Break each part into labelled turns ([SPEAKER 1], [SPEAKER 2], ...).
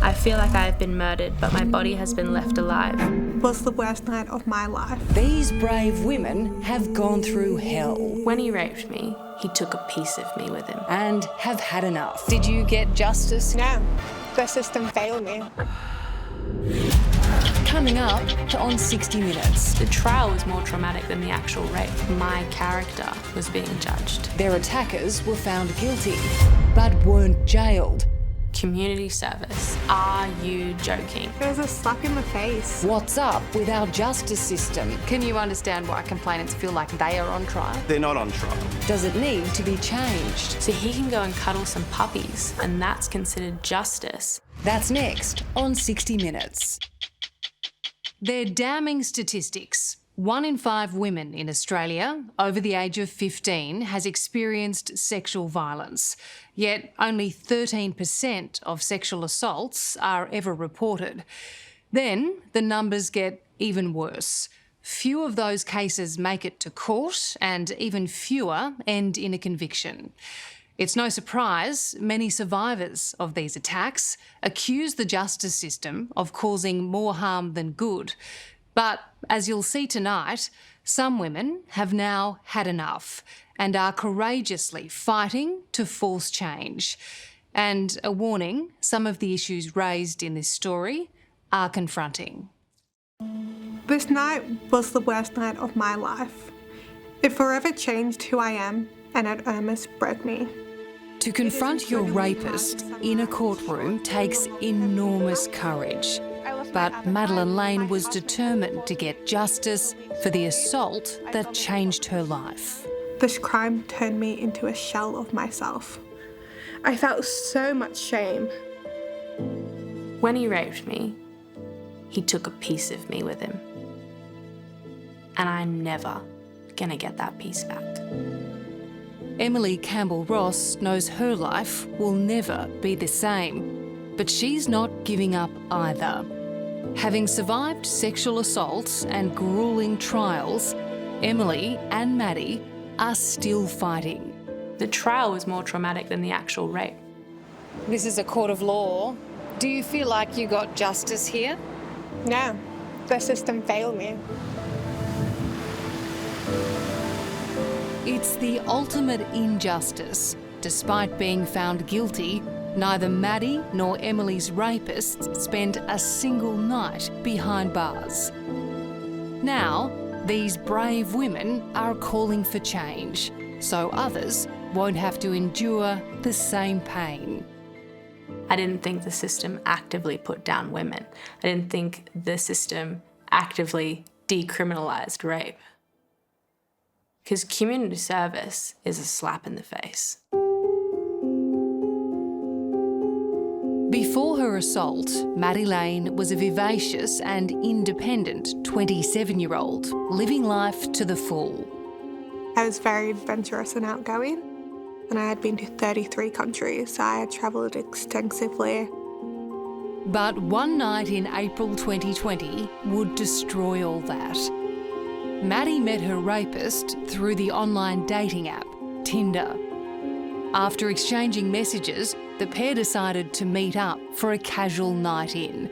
[SPEAKER 1] I feel like I have been murdered, but my body has been left alive.
[SPEAKER 2] Was the worst night of my life.
[SPEAKER 3] These brave women have gone through hell.
[SPEAKER 1] When he raped me, he took a piece of me with him.
[SPEAKER 3] And have had enough. Did you get justice?
[SPEAKER 2] No, the system failed me.
[SPEAKER 3] Coming up on 60 Minutes.
[SPEAKER 1] The trial was more traumatic than the actual rape. My character was being judged.
[SPEAKER 3] Their attackers were found guilty, but weren't jailed.
[SPEAKER 1] Community service. Are you joking?
[SPEAKER 2] It was a slap in the face.
[SPEAKER 3] What's up with our justice system?
[SPEAKER 4] Can you understand why complainants feel like they are on trial?
[SPEAKER 5] They're not on trial.
[SPEAKER 3] Does it need to be changed?
[SPEAKER 1] So he can go and cuddle some puppies, and that's considered justice.
[SPEAKER 3] That's next on 60 Minutes. They're damning statistics. 1 in 5 women in Australia over the age of 15 has experienced sexual violence, yet only 13% of sexual assaults are ever reported. Then the numbers get even worse. Few of those cases make it to court, and even fewer end in a conviction. It's no surprise many survivors of these attacks accuse the justice system of causing more harm than good. But as you'll see tonight, some women have now had enough and are courageously fighting to force change. And a warning, some of the issues raised in this story are confronting.
[SPEAKER 2] This night was the worst night of my life. It forever changed who I am, and it almost broke me.
[SPEAKER 3] To confront your rapist in a courtroom takes enormous courage. But Madeleine Lane was determined to get justice for the assault that changed her life.
[SPEAKER 2] This crime turned me into a shell of myself. I felt so much shame.
[SPEAKER 1] When he raped me, he took a piece of me with him. And I'm never gonna get that piece back.
[SPEAKER 3] Emily Campbell-Ross knows her life will never be the same, but she's not giving up either. Having survived sexual assaults and gruelling trials, Emily and Maddie are still fighting.
[SPEAKER 1] The trial was more traumatic than the actual rape.
[SPEAKER 4] This is a court of law. Do you feel like you got justice here?
[SPEAKER 2] No, the system failed me.
[SPEAKER 3] It's the ultimate injustice. Despite being found guilty, neither Maddie nor Emily's rapists spend a single night behind bars. Now, these brave women are calling for change, so others won't have to endure the same pain.
[SPEAKER 1] I didn't think the system actively put down women. I didn't think the system actively decriminalised rape. Because community service is a slap in the face.
[SPEAKER 3] Before her assault, Maddie Lane was a vivacious and independent 27-year-old, living life to the full.
[SPEAKER 2] I was very adventurous and outgoing, and I had been to 33 countries, so I had travelled extensively.
[SPEAKER 3] But one night in April 2020 would destroy all that. Maddie met her rapist through the online dating app, Tinder. After exchanging messages, the pair decided to meet up for a casual night in.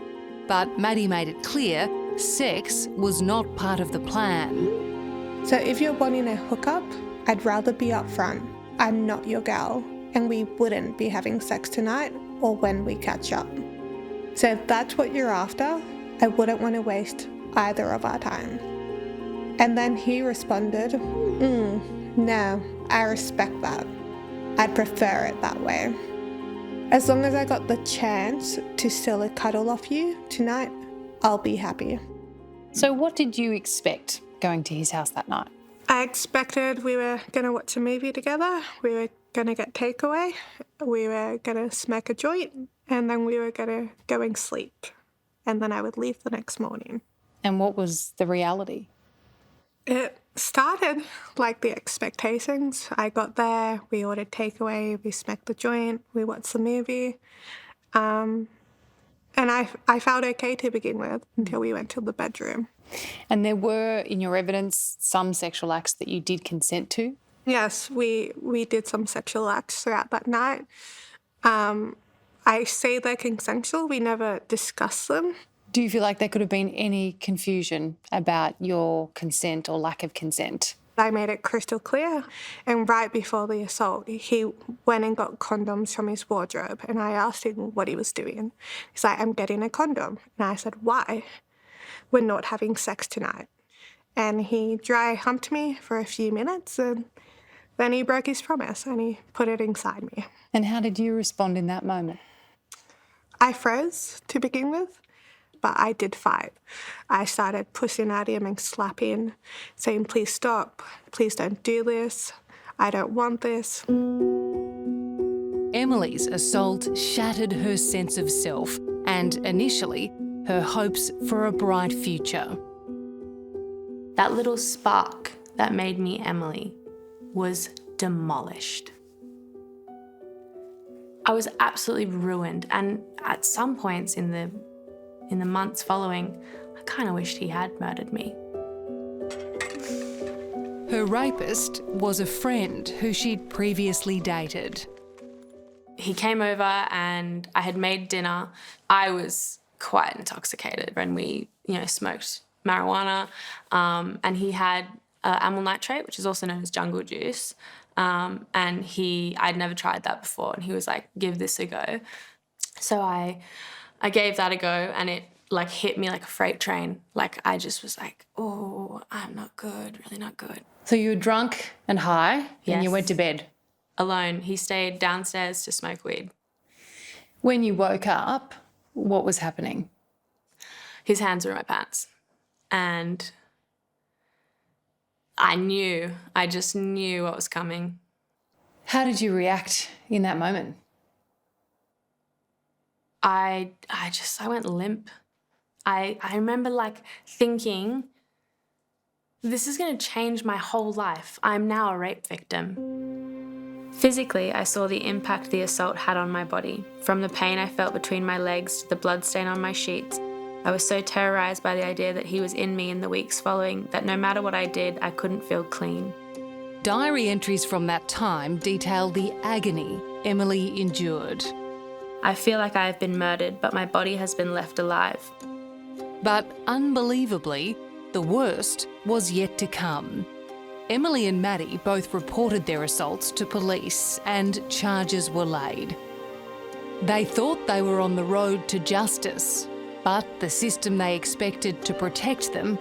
[SPEAKER 3] But Maddie made it clear sex was not part of the plan.
[SPEAKER 2] So if you're wanting a hookup, I'd rather be upfront. I'm not your gal, and we wouldn't be having sex tonight or when we catch up. So if that's what you're after, I wouldn't want to waste either of our time. And then he responded, no, I respect that. I'd prefer it that way. As long as I got the chance to steal a cuddle off you tonight, I'll be happy.
[SPEAKER 4] So what did you expect going to his house that night?
[SPEAKER 2] I expected we were going to watch a movie together, we were going to get takeaway, we were going to smack a joint, and then we were going to go and sleep. And then I would leave the next morning.
[SPEAKER 4] And what was the reality?
[SPEAKER 2] It started like the expectations. I got there, we ordered takeaway, we smacked the joint, we watched the movie. And I felt okay to begin with until we went to the bedroom.
[SPEAKER 4] And there were, in your evidence, some sexual acts that you did consent to?
[SPEAKER 2] Yes, we did some sexual acts throughout that night. I say they're consensual. We never discuss them.
[SPEAKER 4] Do you feel like there could have been any confusion about your consent or lack of consent?
[SPEAKER 2] I made it crystal clear. And right before the assault, he went and got condoms from his wardrobe. And I asked him what he was doing. He's like, I'm getting a condom. And I said, why? We're not having sex tonight. And he dry humped me for a few minutes, and then he broke his promise and he put it inside me.
[SPEAKER 4] And how did you respond in that moment?
[SPEAKER 2] I froze to begin with, but I did fight. I started pushing at him and slapping, saying, please stop, please don't do this, I don't want this.
[SPEAKER 3] Emily's assault shattered her sense of self and, initially, her hopes for a bright future.
[SPEAKER 1] That little spark that made me Emily was demolished. I was absolutely ruined, and at some points in the months following, I kind of wished he had murdered me.
[SPEAKER 3] Her rapist was a friend who she'd previously dated.
[SPEAKER 1] He came over and I had made dinner. I was quite intoxicated when we, smoked marijuana, and he had amyl nitrate, which is also known as jungle juice, and I'd never tried that before, and he was like, give this a go. So I gave that a go, and it hit me like a freight train. I just was like, oh, I'm not good, really not good.
[SPEAKER 4] So you were drunk and high, and you
[SPEAKER 1] Yes.
[SPEAKER 4] went to bed.
[SPEAKER 1] Alone. He stayed downstairs to smoke weed.
[SPEAKER 4] When you woke up, what was happening?
[SPEAKER 1] His hands were in my pants. And I just knew what was coming.
[SPEAKER 4] How did you react in that moment?
[SPEAKER 1] I went limp. I remember thinking, this is going to change my whole life. I'm now a rape victim. Physically, I saw the impact the assault had on my body, from the pain I felt between my legs to the blood stain on my sheets. I was so terrorised by the idea that he was in me in the weeks following that no matter what I did, I couldn't feel clean.
[SPEAKER 3] Diary entries from that time detail the agony Emily endured.
[SPEAKER 1] I feel like I have been murdered, but my body has been left alive.
[SPEAKER 3] But unbelievably, the worst was yet to come. Emily and Maddie both reported their assaults to police and charges were laid. They thought they were on the road to justice, but the system they expected to protect them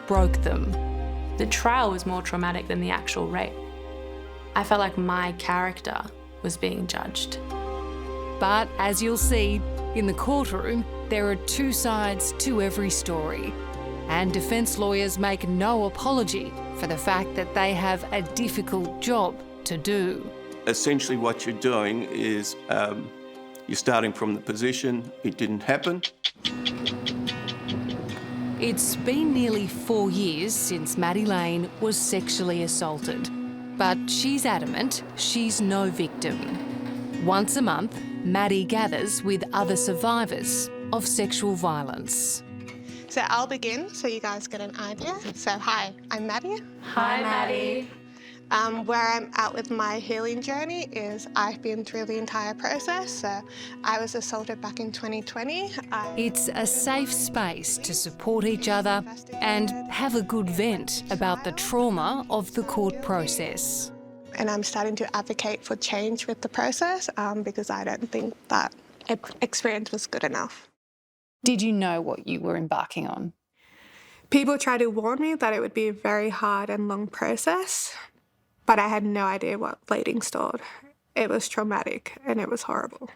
[SPEAKER 3] broke them.
[SPEAKER 1] The trial was more traumatic than the actual rape. I felt like my character was being judged.
[SPEAKER 3] But as you'll see, in the courtroom, there are two sides to every story. And defence lawyers make no apology for the fact that they have a difficult job to do.
[SPEAKER 5] Essentially what you're doing is you're starting from the position it didn't happen.
[SPEAKER 3] It's been nearly 4 years since Maddie Lane was sexually assaulted, but she's adamant she's no victim. Once a month, Maddie gathers with other survivors of sexual violence.
[SPEAKER 2] So I'll begin so you guys get an idea. So hi, I'm Maddie.
[SPEAKER 1] Hi, Maddie.
[SPEAKER 2] Where I'm at with my healing journey is I've been through the entire process. So I was assaulted back in 2020.
[SPEAKER 3] It's a safe space to support each other and have a good vent about the trauma of the court process.
[SPEAKER 2] And I'm starting to advocate for change with the process because I don't think that experience was good enough.
[SPEAKER 4] Did you know what you were embarking on?
[SPEAKER 2] People tried to warn me that it would be a very hard and long process, but I had no idea what bleeding stored. It was traumatic and it was horrible.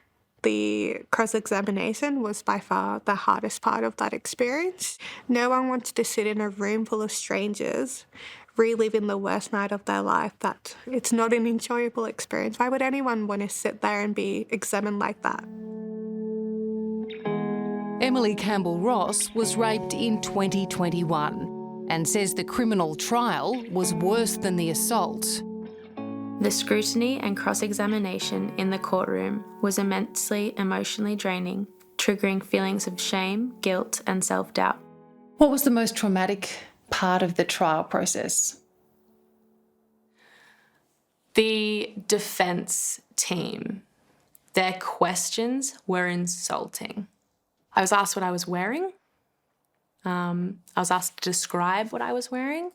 [SPEAKER 2] The cross-examination was by far the hardest part of that experience. No one wants to sit in a room full of strangers reliving the worst night of their life. That it's not an enjoyable experience. Why would anyone want to sit there and be examined like that?
[SPEAKER 3] Emily Campbell-Ross was raped in 2021 and says the criminal trial was worse than the assault.
[SPEAKER 1] The scrutiny and cross-examination in the courtroom was immensely emotionally draining, triggering feelings of shame, guilt, and self-doubt.
[SPEAKER 4] What was the most traumatic part of the trial process?
[SPEAKER 1] The defence team, Their questions were insulting. I was asked what I was wearing. I was asked to describe what I was wearing.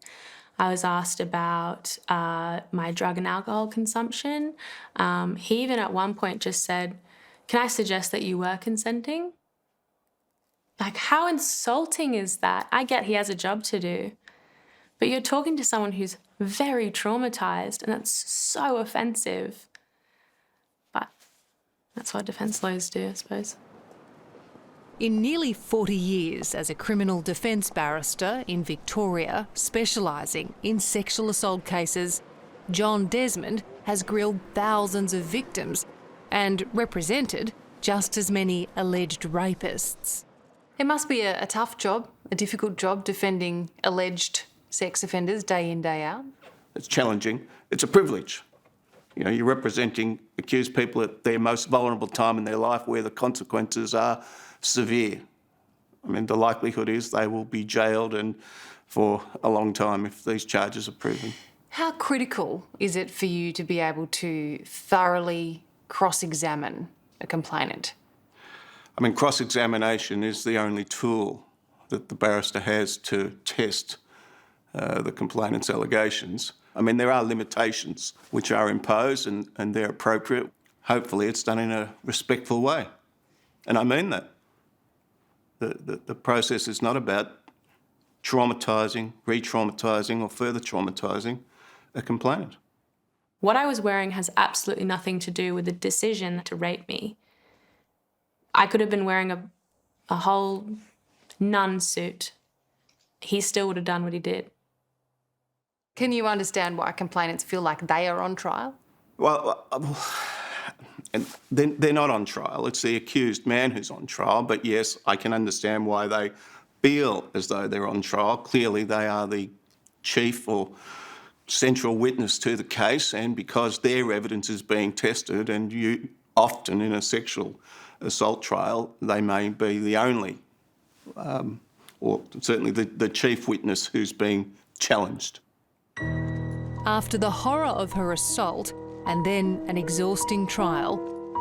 [SPEAKER 1] I was asked about my drug and alcohol consumption. He even at one point just said, "Can I suggest that you were consenting?" Like, how insulting is that? I get he has a job to do, but you're talking to someone who's very traumatized, and that's so offensive. But that's what defence lawyers do, I suppose.
[SPEAKER 3] In nearly 40 years as a criminal defence barrister in Victoria, specialising in sexual assault cases, John Desmond has grilled thousands of victims and represented just as many alleged rapists. It must be a tough job, a difficult job defending alleged sex offenders day in, day out.
[SPEAKER 5] It's challenging. It's a privilege. You know, you're representing accused people at their most vulnerable time in their life where the consequences are severe. I mean, the likelihood is they will be jailed and for a long time if these charges are proven.
[SPEAKER 3] How critical is it for you to be able to thoroughly cross-examine a complainant?
[SPEAKER 5] I mean, cross-examination is the only tool that the barrister has to test the complainant's allegations. I mean, there are limitations which are imposed and they're appropriate. Hopefully it's done in a respectful way. And I mean that. The process is not about traumatising, re-traumatising or further traumatising a complainant.
[SPEAKER 1] What I was wearing has absolutely nothing to do with the decision to rape me. I could have been wearing a whole nun suit. He still would have done what he did.
[SPEAKER 3] Can you understand why complainants feel like they are on trial?
[SPEAKER 5] Well, and they're not on trial. It's the accused man who's on trial. But yes, I can understand why they feel as though they're on trial. Clearly, they are the chief or central witness to the case, and because their evidence is being tested, and you often in a sexual assault trial, they may be the only, or certainly the chief witness who's being challenged.
[SPEAKER 3] After the horror of her assault and then an exhausting trial,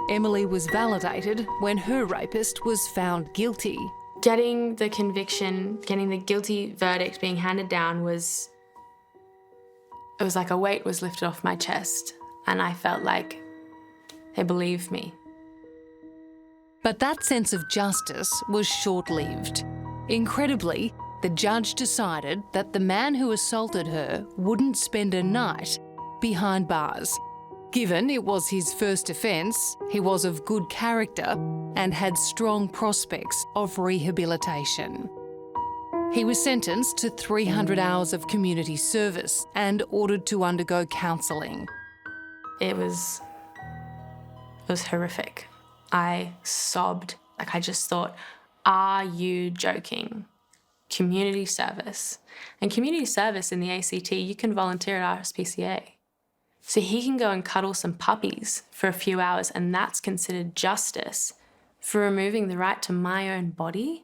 [SPEAKER 3] Emily was validated when her rapist was found guilty.
[SPEAKER 1] Getting the conviction, getting the guilty verdict being handed down it was like a weight was lifted off my chest, and I felt like they believed me.
[SPEAKER 3] But that sense of justice was short-lived. Incredibly, the judge decided that the man who assaulted her wouldn't spend a night behind bars. Given it was his first offence, he was of good character and had strong prospects of rehabilitation. He was sentenced to 300 hours of community service and ordered to undergo counselling.
[SPEAKER 1] It was horrific. I sobbed. Like, I just thought, are you joking? Community service. And community service in the ACT, you can volunteer at RSPCA. So he can go and cuddle some puppies for a few hours, and that's considered justice for removing the right to my own body?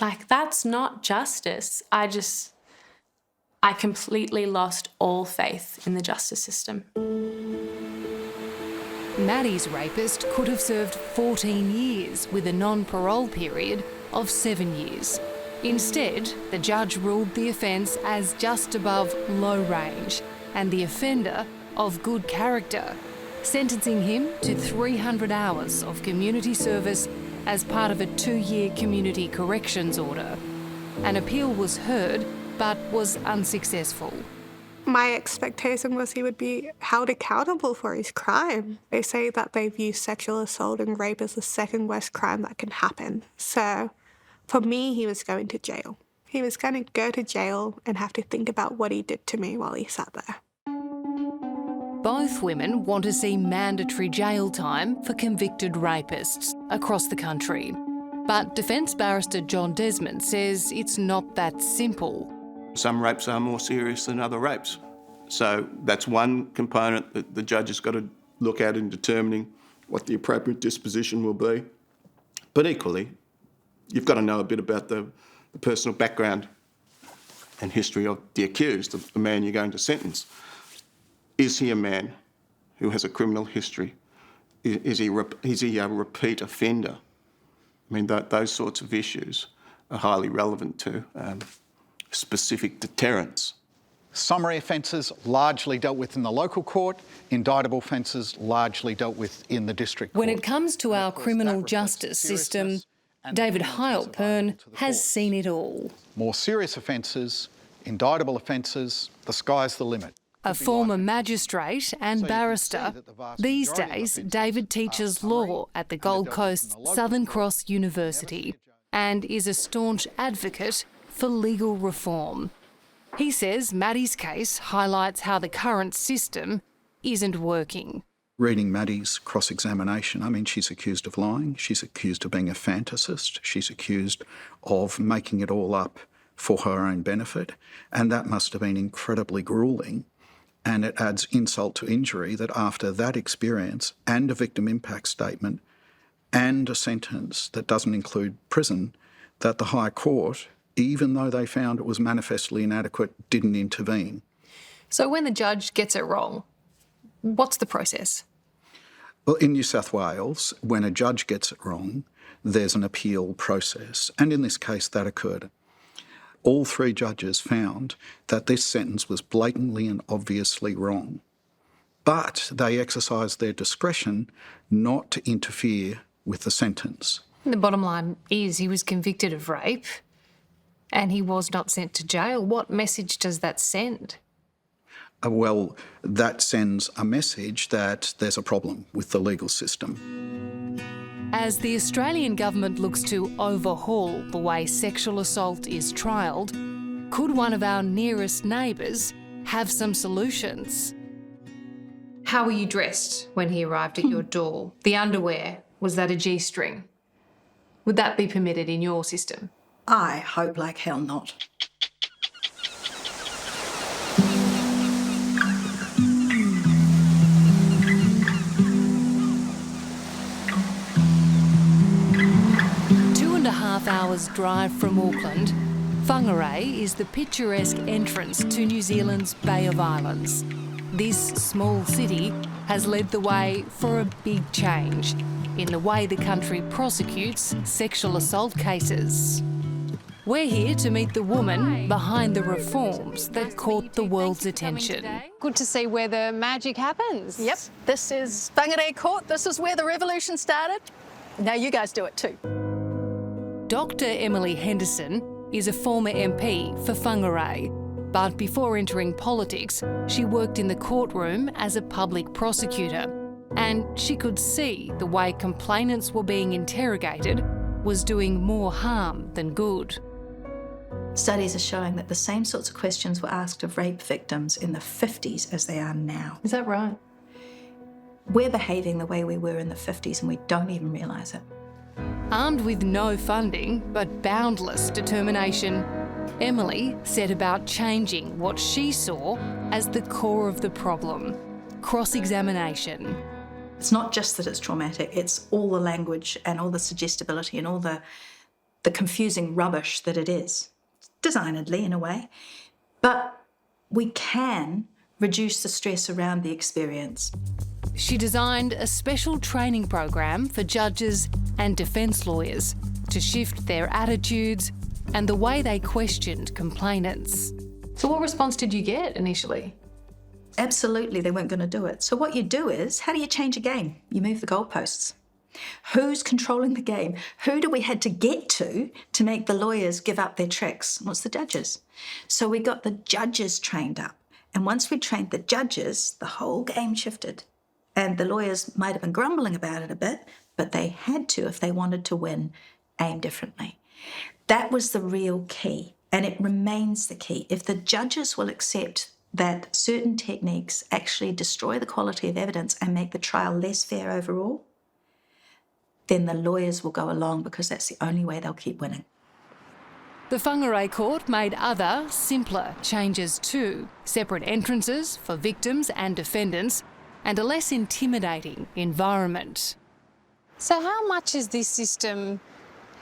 [SPEAKER 1] Like, that's not justice. I completely lost all faith in the justice system.
[SPEAKER 3] Maddie's rapist could have served 14 years with a non-parole period of 7 years. Instead, the judge ruled the offence as just above low range and the offender of good character, sentencing him to 300 hours of community service as part of a 2-year community corrections order. An appeal was heard but was unsuccessful.
[SPEAKER 2] My expectation was he would be held accountable for his crime. They say that they view sexual assault and rape as the second worst crime that can happen. So for me, he was going to jail. He was going to go to jail and have to think about what he did to me while he sat there.
[SPEAKER 3] Both women want to see mandatory jail time for convicted rapists across the country. But defence barrister John Desmond says it's not that simple.
[SPEAKER 5] Some rapes are more serious than other rapes. So that's one component that the judge has got to look at in determining what the appropriate disposition will be. But equally, you've got to know a bit about the personal background and history of the accused, the man you're going to sentence. Is he a man who has a criminal history? Is he a repeat offender? I mean, those sorts of issues are highly relevant to specific deterrence.
[SPEAKER 6] Summary offences largely dealt with in the local court, indictable offences largely dealt with in the district court.
[SPEAKER 3] When it comes to our criminal justice system, David Heilpern has seen it all.
[SPEAKER 6] More serious offences, indictable offences, the sky's the limit.
[SPEAKER 3] A former magistrate and barrister, these days David teaches law at the Gold Coast's Southern Cross University and is a staunch advocate for legal reform. He says Maddie's case highlights how the current system isn't working.
[SPEAKER 7] Reading Maddie's cross-examination, I mean, she's accused of lying, she's accused of being a fantasist, she's accused of making it all up for her own benefit, and that must have been incredibly gruelling. And it adds insult to injury that after that experience and a victim impact statement and a sentence that doesn't include prison, that the High Court, even though they found it was manifestly inadequate, didn't intervene.
[SPEAKER 4] So when the judge gets it wrong, what's the process?
[SPEAKER 7] Well, in New South Wales, when a judge gets it wrong, there's an appeal process. And in this case, that occurred. All three judges found that this sentence was blatantly and obviously wrong. But they exercised their discretion not to interfere with the sentence.
[SPEAKER 4] The bottom line is he was convicted of rape and he was not sent to jail. What message does that send?
[SPEAKER 7] Well, that sends a message that there's a problem with the legal system.
[SPEAKER 3] As the Australian government looks to overhaul the way sexual assault is trialled, could one of our nearest neighbours have some solutions?
[SPEAKER 4] How were you dressed when he arrived at your door? The underwear, was that a G-string? Would that be permitted in your system?
[SPEAKER 8] I hope like hell not.
[SPEAKER 3] Hours drive from Auckland, Whangarei is the picturesque entrance to New Zealand's Bay of Islands. This small city has led the way for a big change in the way the country prosecutes sexual assault cases. We're here to meet the woman behind the reforms that caught the world's attention.
[SPEAKER 4] Good to see where the magic happens.
[SPEAKER 8] Yep, this is Whangarei Court. This is where the revolution started. Now you guys do it too.
[SPEAKER 3] Dr. Emily Henderson is a former MP for Whangarei, but before entering politics, she worked in the courtroom as a public prosecutor, and she could see the way complainants were being interrogated was doing more harm than good.
[SPEAKER 8] Studies are showing that the same sorts of questions were asked of rape victims in the 50s as they are now.
[SPEAKER 4] Is that right?
[SPEAKER 8] We're behaving the way we were in the 50s and we don't even realise it.
[SPEAKER 3] Armed with no funding but boundless determination, Emily set about changing what she saw as the core of the problem: cross-examination.
[SPEAKER 8] It's not just that it's traumatic, it's all the language and all the suggestibility and all the confusing rubbish that it is, designedly in a way. But we can reduce the stress around the experience.
[SPEAKER 3] She designed a special training program for judges and defence lawyers to shift their attitudes and the way they questioned complainants.
[SPEAKER 4] So what response did you get initially?
[SPEAKER 8] Absolutely, they weren't going to do it. So what you do is, how do you change a game? You move the goalposts. Who's controlling the game? Who do we had to get to make the lawyers give up their tricks? Well, it's the judges. So we got the judges trained up. And once we trained the judges, the whole game shifted. And the lawyers might have been grumbling about it a bit, but they had to, if they wanted to win, aim differently. That was the real key, and it remains the key. If the judges will accept that certain techniques actually destroy the quality of evidence and make the trial less fair overall, then the lawyers will go along because that's the only way they'll keep winning.
[SPEAKER 3] The Whangarei Court made other, simpler changes too: separate entrances for victims and defendants, and a less intimidating environment.
[SPEAKER 4] So how much has this system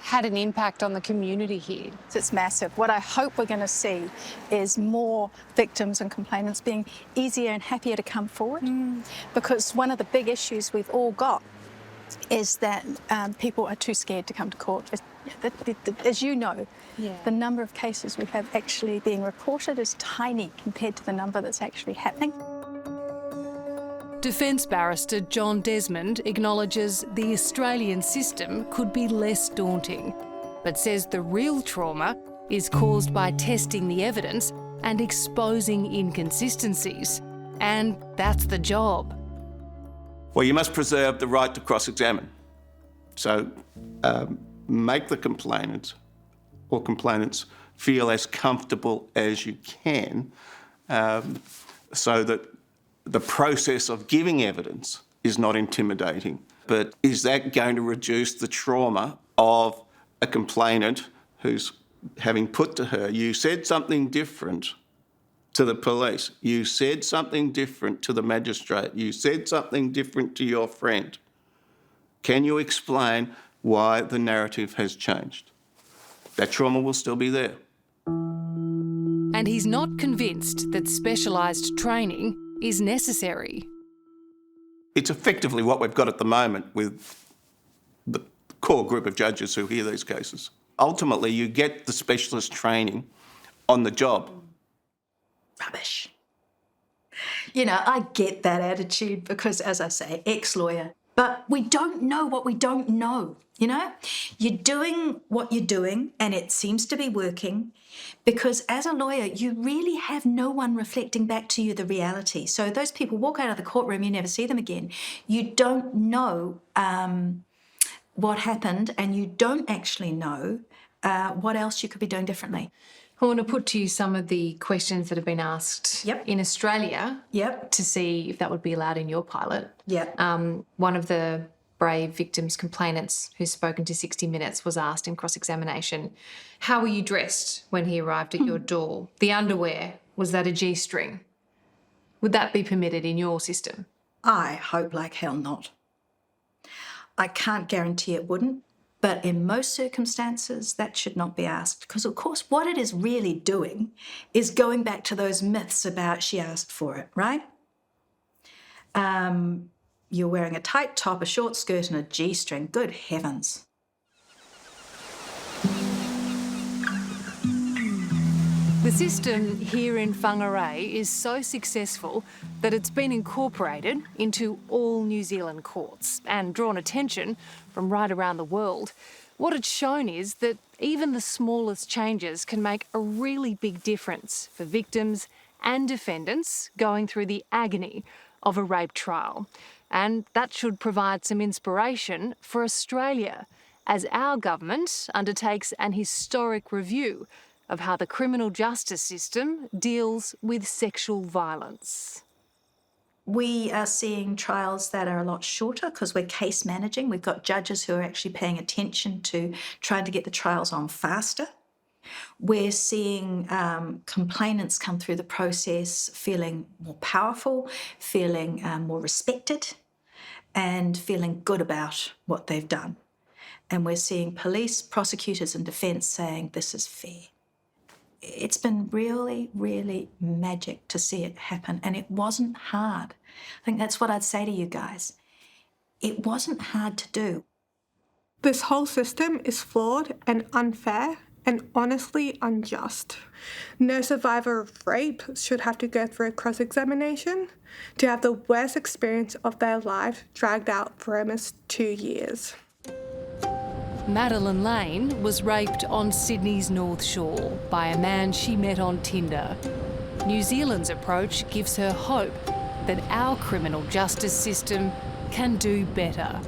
[SPEAKER 4] had an impact on the community here?
[SPEAKER 9] It's massive. What I hope we're going to see is more victims and complainants being easier and happier to come forward. Because one of the big issues we've all got is that people are too scared to come to court. As you know, the number of cases we have actually being reported is tiny compared to the number that's actually happening.
[SPEAKER 3] Defence barrister John Desmond acknowledges the Australian system could be less daunting, but says the real trauma is caused by testing the evidence and exposing inconsistencies. And that's the job.
[SPEAKER 5] Well, you must preserve the right to cross-examine. So make the complainant or complainants feel as comfortable as you can so that the process of giving evidence is not intimidating. But is that going to reduce the trauma of a complainant who's having put to her, you said something different to the police, you said something different to the magistrate, you said something different to your friend. Can you explain why the narrative has changed? That trauma will still be there.
[SPEAKER 3] And he's not convinced that specialised training is necessary.
[SPEAKER 5] It's effectively what we've got at the moment with the core group of judges who hear these cases. Ultimately, you get the specialist training on the job.
[SPEAKER 8] Rubbish. You know, I get that attitude because, as I say, ex-lawyer, but we don't know what we don't know, you know? You're doing what you're doing and it seems to be working because as a lawyer, you really have no one reflecting back to you the reality. So those people walk out of the courtroom, you never see them again. You don't know what happened and you don't actually know what else you could be doing differently.
[SPEAKER 4] I want to put to you some of the questions that have been asked in Australia to see if that would be allowed in your pilot. One of the brave victims complainants who's spoken to 60 Minutes was asked in cross-examination, how were you dressed when he arrived at your door? The underwear, was that a G-string? Would that be permitted in your system?
[SPEAKER 8] I hope like hell not. I can't guarantee it wouldn't. But in most circumstances, that should not be asked because, of course, what it is really doing is going back to those myths about she asked for it, right? You're wearing a tight top, a short skirt and a G-string. Good heavens.
[SPEAKER 3] The system here in Whangarei is so successful that it's been incorporated into all New Zealand courts and drawn attention from right around the world. What it's shown is that even the smallest changes can make a really big difference for victims and defendants going through the agony of a rape trial. And that should provide some inspiration for Australia as our government undertakes an historic review of how the criminal justice system deals with sexual violence.
[SPEAKER 8] We are seeing trials that are a lot shorter because we're case managing. We've got judges who are actually paying attention to trying to get the trials on faster. We're seeing complainants come through the process feeling more powerful, feeling more respected, and feeling good about what they've done. And we're seeing police, prosecutors and defence saying this is fair. It's been really, really magic to see it happen, and it wasn't hard. I think that's what I'd say to you guys. It wasn't hard to do.
[SPEAKER 2] This whole system is flawed and unfair and honestly unjust. No survivor of rape should have to go through a cross-examination to have the worst experience of their life dragged out for almost 2 years.
[SPEAKER 3] Madeline Lane was raped on Sydney's North Shore by a man she met on Tinder. New Zealand's approach gives her hope that our criminal justice system can do better.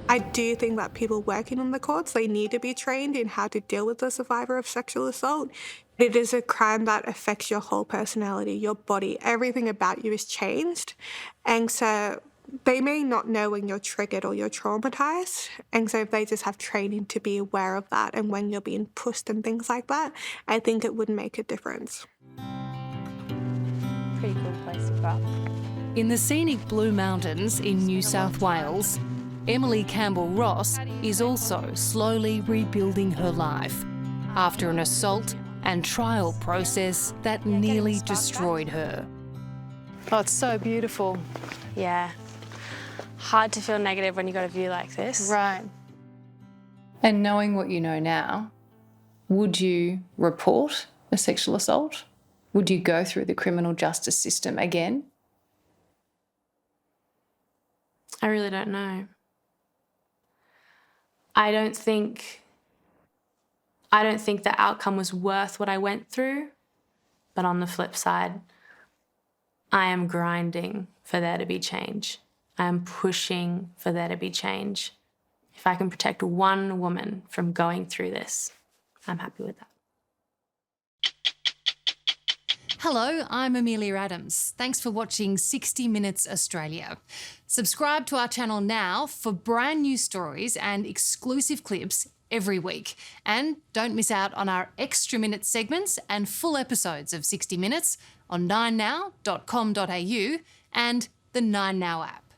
[SPEAKER 2] I do think that people working in the courts, they need to be trained in how to deal with a survivor of sexual assault. It is a crime that affects your whole personality, your body, everything about you is changed. And so they may not know when you're triggered or you're traumatised, and so if they just have training to be aware of that and when you're being pushed and things like that, I think it would make a difference.
[SPEAKER 9] Pretty cool place to grow up.
[SPEAKER 3] In the scenic Blue Mountains in New South Wales, Emily Campbell-Ross is also slowly rebuilding her life after an assault and trial process that nearly destroyed her.
[SPEAKER 9] Oh, it's so beautiful.
[SPEAKER 1] Yeah. hard to feel negative when you got a view like this.
[SPEAKER 4] Right. And knowing what you know now, would you report a sexual assault? Would you go through the criminal justice system again?
[SPEAKER 1] I really don't know. I don't think the outcome was worth what I went through, but on the flip side, I am grinding for there to be change. I am pushing for there to be change. If I can protect one woman from going through this, I'm happy with that.
[SPEAKER 3] Hello, I'm Amelia Adams. Thanks for watching 60 Minutes Australia. Subscribe to our channel now for brand new stories and exclusive clips every week. And don't miss out on our extra minute segments and full episodes of 60 Minutes on 9now.com.au and the 9Now app.